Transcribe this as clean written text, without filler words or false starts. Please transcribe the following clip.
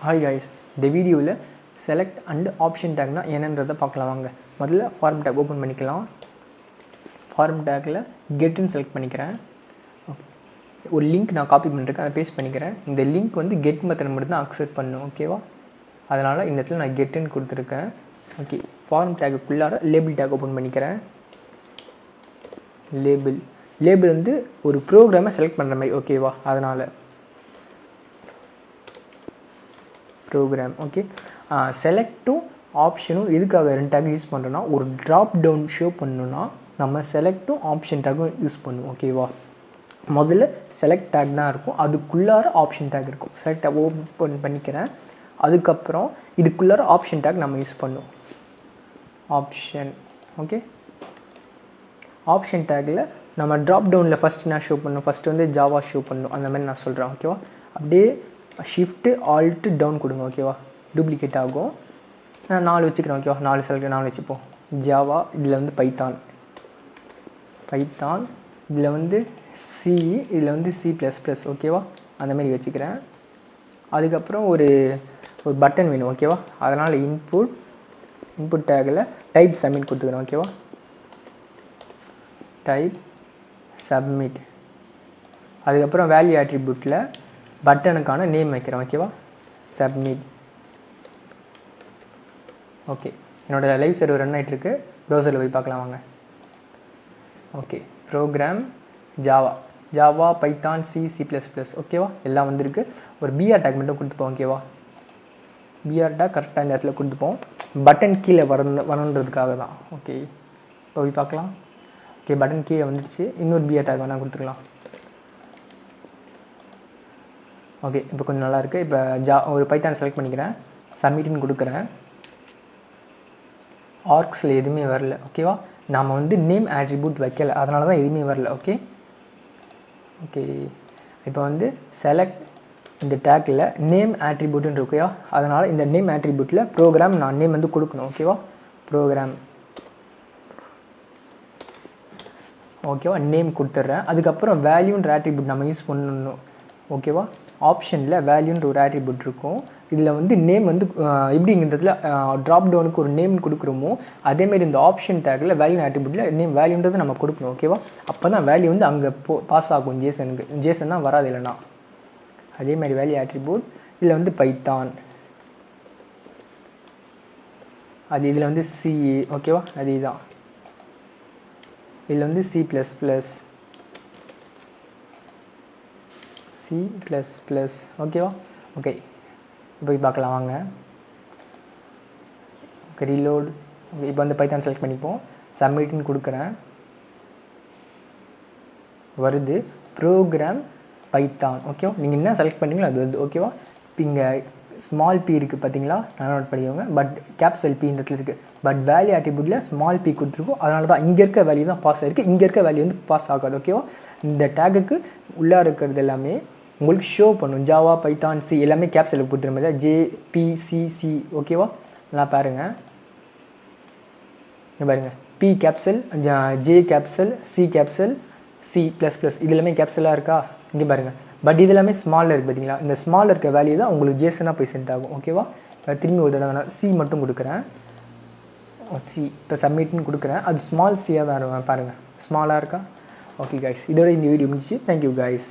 Hi guys, இந்த வீடியோவில் select and option டேக்னா என்னன்றதை பார்க்கலாம் வாங்க. முதல்ல ஃபார்ம் டேக் ஓப்பன் பண்ணிக்கலாம். ஃபார்ம் டேக்கில் கெட்டுன்னு செலக்ட் பண்ணிக்கிறேன். ஒரு லிங்க் நான் காப்பி பண்ணிருக்கேன், அதை பேஸ்ட் பண்ணிக்கிறேன். இந்த லிங்க் வந்து கெட் மெத்தட் மட்டும் தான் அக்செப்ட் பண்ணும், ஓகேவா? அதனால் இந்த இடத்துல நான் கெட்டுன்னு கொடுத்துருக்கேன். ஓகே, ஃபார்ம் டேக்குள்ளார லேபிள் டேக் ஓப்பன் பண்ணிக்கிறேன். லேபிள் வந்து ஒரு ப்ரோக்ராமை செலக்ட் பண்ணுற மாதிரி, ஓகேவா? அதனால் ப்ரோக்ராம். ஓகே, செலக்ட்டும் ஆப்ஷனும் எதுக்காக ரெண்டு டேக் யூஸ் பண்ணுறோன்னா, ஒரு ட்ராப் டவுன் ஷோ பண்ணணுன்னா நம்ம செலக்ட்டும் ஆப்ஷன் டேக்கும் யூஸ் பண்ணுவோம், ஓகேவா? முதல்ல செலக்ட் டேக் தான் இருக்கும், அதுக்குள்ளார ஆப்ஷன் டேக் இருக்கும். செலக்ட் டேக் ஓப்பன் பண்ணிக்கிறேன். அதுக்கப்புறம் இதுக்குள்ளார ஆப்ஷன் டேக் நம்ம யூஸ் பண்ணுவோம். Option, okay. ஆப்ஷன் டேக்கில் நம்ம ட்ராப் டவுனில் ஃபஸ்ட்டு நான் ஷோ பண்ணணும், ஃபஸ்ட்டு வந்து ஜாவா ஷோ பண்ணணும், அந்த மாதிரி நான் சொல்கிறேன், ஓகேவா? அப்படியே ஷிஃப்ட்டு ஆல்ட்டு டவுன் கொடுங்க, ஓகேவா? டூப்ளிகேட் ஆகும். நான் 4 வச்சுக்கிறேன், ஓகேவா? 4 செலக்ட் 4 வச்சுப்போம். ஜாவா, இதில் வந்து பைத்தான், இதில் வந்து சி, இதில் வந்து C++, ஓகேவா? அந்தமாரி வச்சுக்கிறேன். அதுக்கப்புறம் ஒரு பட்டன் வேணும், ஓகேவா? அதனால் இன்புட் டேக்கில் டைப் சப்மிட் கொடுத்துக்கிறேன், ஓகேவா? Type submit. அதுக்கப்புறம் வேல்யூ ஆட்ரிபியூட்டில் பட்டனுக்கான நேம் வைக்கிறேன், ஓகேவா? சப்மிட். ஓகே, என்னோடய லைவ் சர்வர் ரன் ஆகிட்டுருக்கு. ப்ரௌசரில் போய் பார்க்கலாம் வாங்க. Okay, program Java Python C++, ஓகேவா? எல்லாம் வந்திருக்கு. ஒரு பிஆர் டேக் மட்டும் கொடுத்துப்போம், ஓகேவா? பிஆர் டேக் கரெக்டாக இந்த இடத்துல கொடுத்துப்போம், பட்டன் கீழே வரணுன்றதுக்காக தான். ஓகே, இப்போ போய் பார்க்கலாம். ஓகே, பட்டன் கீழே வந்துடுச்சு. இன்னொரு பிஆர் டேக் வேணால் கொடுத்துக்கலாம். ஓகே, இப்போ கொஞ்சம் நல்லாயிருக்கு. இப்போ ஒரு பைத்தான் செலக்ட் பண்ணிக்கிறேன், சப்மிட்னு கொடுக்குறேன். ஆர்க்ஸில் எதுவுமே வரல, ஓகேவா? நாம் வந்து நேம் ஆட்ரிபியூட் வைக்கலை, அதனால தான் எதுவுமே வரல. ஓகே, இப்போ வந்து செலக்ட் இந்த டேக்கில் நேம் ஆட்ரிபியூட்டுன்னு ஓகேவா? அதனால் இந்த நேம் ஆட்ரிபியூட்டில் ப்ரோக்ராம் நான் நேம் வந்து கொடுக்கணும், ஓகேவா? ப்ரோக்ராம், ஓகேவா? நேம் கொடுத்துட்றேன். அதுக்கப்புறம் வேல்யூன்ற ஆட்ரிபியூட் நம்ம யூஸ் பண்ணணும், ஓகேவா? ஆப்ஷனில் வேல்யூன்ற ஒரு ஆட்ரிபியூட் இருக்கும். இதில் வந்து நேம் வந்து எப்படி இந்த இடத்துல ட்ராப் டவுனுக்கு ஒரு நேம் கொடுக்குறோமோ அதேமாரி இந்த ஆப்ஷன் டேக்கில் வேல்யூ ஆட்ரிபியூட்டில் நேம் வேல்யூன்றது நம்ம கொடுக்கணும், ஓகேவா? அப்போ தான் வேல்யூ வந்து அங்கே பாஸ் ஆகும் ஜேசன் தான் வராது இல்லைனா. அதேமாதிரி வேல்யூ ஆட்ரிபியூட் இதில் வந்து பைத்தான், அது இதில் வந்து C, ஓகேவா? அது இதுதான். இதில் வந்து C++, ஓகேவா? ஓகே, போய் பார்க்கலாம் வாங்க. Okay, reload. இப்போ வந்து பைத்தான் செலக்ட் பண்ணிப்போம், சப்மிட்னு கொடுக்குறேன். வருது ப்ரோக்ராம் பைத்தான், ஓகேவா? நீங்கள் என்ன செலக்ட் பண்ணுறீங்களோ அது வருது, ஓகேவா? இப்போ இங்கே ஸ்மால் பி இருக்குது, பார்த்தீங்களா? நான் நோட் பண்ணிக்கோங்க. பட் கேப்சல் பி இந்த இடத்துல இருக்குது. பட் வேல்யூ ஆட்ரிபியூட்டில் ஸ்மால் பி கொடுத்துருக்கோம், அதனால தான் இங்கே இருக்க வேல்யூ தான் பாஸ் ஆகிருக்கு, இங்கே இருக்க வேல்யூ வந்து பாஸ் ஆகாது, ஓகேவா? இந்த டேக்குக்கு உள்ளே இருக்கிறது எல்லாமே உங்களுக்கு ஷோ பண்ணும். ஜாவா பைத்தான் C எல்லாமே கேப்சலில் கொடுத்துரு மாதிரி JPCC, ஓகேவா? நல்லா பாருங்கள், இங்கே பாருங்கள். P capsule, J capsule, C capsule, C++, இது எல்லாமே கேப்சலாக இருக்கா? இங்கே பாருங்கள். பட் இது எல்லாமே ஸ்மாலில் இருக்குது, பார்த்தீங்களா? இந்த ஸ்மாலில் இருக்க வேல்யூ தான் உங்களுக்கு ஜேசனாக போய் சென்ட் ஆகும், ஓகேவா? திரும்பி ஒரு தடவை நான் C மட்டும் கொடுக்குறேன். C இப்போ சப்மிட்னு கொடுக்குறேன். அது ஸ்மால் C-யாக தான் இருக்கும், பாருங்கள், ஸ்மாலாக இருக்கா? ஓகே கைஸ், இதோட இந்த வீடியோ முடிஞ்சிச்சு. Thank you guys.